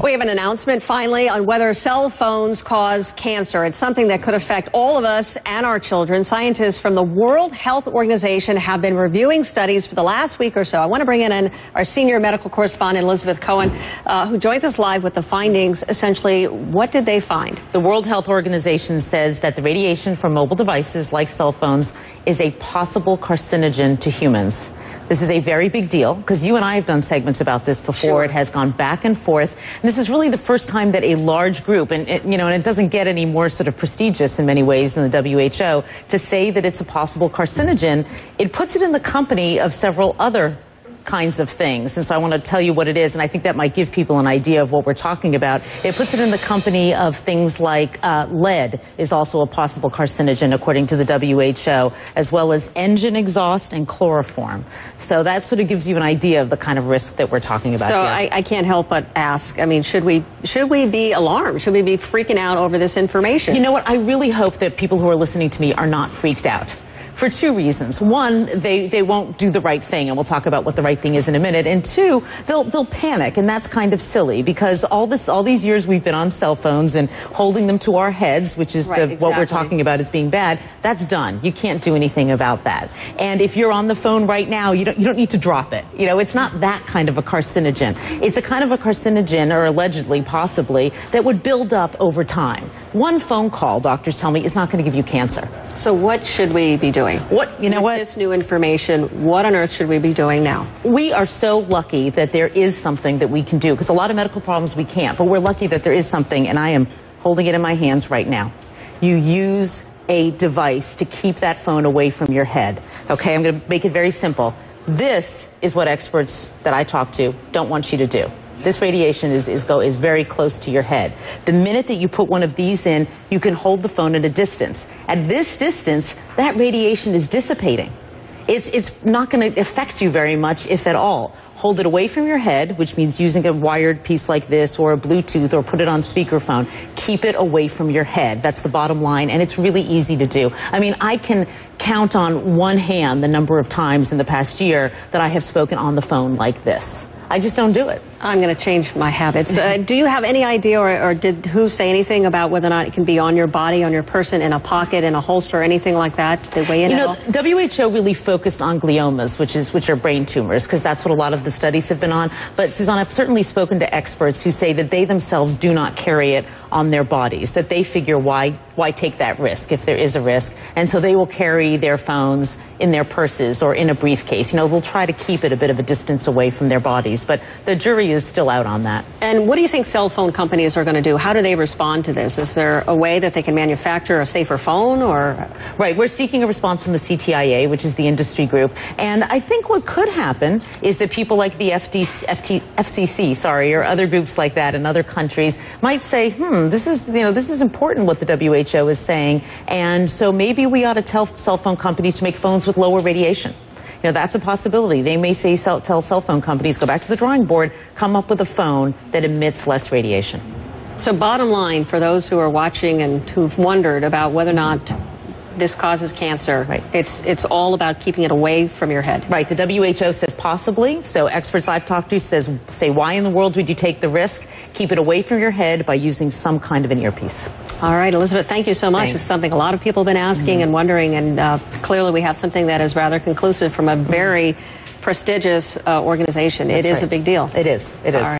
We have an announcement finally on whether cell phones cause cancer. It's something that could affect all of us and our children. Scientists from the World Health Organization have been reviewing studies for the last week or so. I want to bring in our senior medical correspondent, Elizabeth Cohen, who joins us live with the findings. Essentially, what did they find? The World Health Organization says that the radiation from mobile devices like cell phones is a possible carcinogen to humans. This is a very big deal because you and I have done segments about this before. Sure. It has gone back and forth. And this is really the first time that a large group, and it doesn't get any more sort of prestigious in many ways than the WHO, to say that it's a possible carcinogen. It puts it in the company of several other kinds of things. And so I want to tell you what it is, and I think that might give people an idea of what we're talking about. It puts it in the company of things like lead is also a possible carcinogen, according to the WHO, as well as engine exhaust and chloroform. So that sort of gives you an idea of the kind of risk that we're talking about here. So I can't help but ask, I mean, should we be alarmed? Should we be freaking out over this information? You know what? I really hope that people who are listening to me are not freaked out. For two reasons. One, they won't do the right thing, and we'll talk about what the right thing is in a minute. And two, they'll panic, and that's kind of silly because all these years we've been on cell phones and holding them to our heads, which is exactly what we're talking about as being bad. That's done. You can't do anything about that. And if you're on the phone right now, you don't need to drop it. You know, it's not that kind of a carcinogen. It's a kind of a carcinogen, or allegedly, possibly, that would build up over time. One phone call, doctors tell me, is not going to give you cancer. So what should we be doing? With this new information, what on earth should we be doing now? We are so lucky that there is something that we can do, because a lot of medical problems we can't, but we're lucky that there is something, and I am holding it in my hands right now. You use a device to keep that phone away from your head. Okay, I'm going to make it very simple. This is what experts that I talk to don't want you to do. This radiation is very close to your head. The minute that you put one of these in, you can hold the phone at a distance. At this distance, that radiation is dissipating. It's not going to affect you very much, if at all. Hold it away from your head, which means using a wired piece like this or a Bluetooth, or put it on speakerphone. Keep it away from your head. That's the bottom line, and it's really easy to do. I mean, I can count on one hand the number of times in the past year that I have spoken on the phone like this. I just don't do it. I'm going to change my habits. Do you have any idea, or did WHO say anything about whether or not it can be on your body, on your person, in a pocket, in a holster, or anything like that? Did they weigh in at all? WHO really focused on gliomas, which are brain tumors, because that's what a lot of the studies have been on. But Suzanne, I've certainly spoken to experts who say that they themselves do not carry it on their bodies, that they figure why take that risk if there is a risk, and so they will carry their phones in their purses or in a briefcase. You know, they'll try to keep it a bit of a distance away from their bodies, but the jury is still out on that. And what do you think cell phone companies are going to do? How do they respond to this? Is there a way that they can manufacture a safer phone, or? Right, we're seeking a response from the CTIA, which is the industry group, and I think what could happen is that people like the FCC, or other groups like that in other countries might say, this is important what the WHO is saying, and so maybe we ought to tell cell phone companies to make phones with lower radiation. You know, that's a possibility. They may say, tell cell phone companies, go back to the drawing board, come up with a phone that emits less radiation. So bottom line, for those who are watching and who've wondered about whether or not this causes cancer, right, it's all about keeping it away from your head. Right. The WHO says possibly. So experts I've talked to say, why in the world would you take the risk? Keep it away from your head by using some kind of an earpiece. All right, Elizabeth, thank you so much. Thanks. It's something a lot of people have been asking and wondering, and clearly we have something that is rather conclusive from a very prestigious organization. It is a big deal. It is. It is.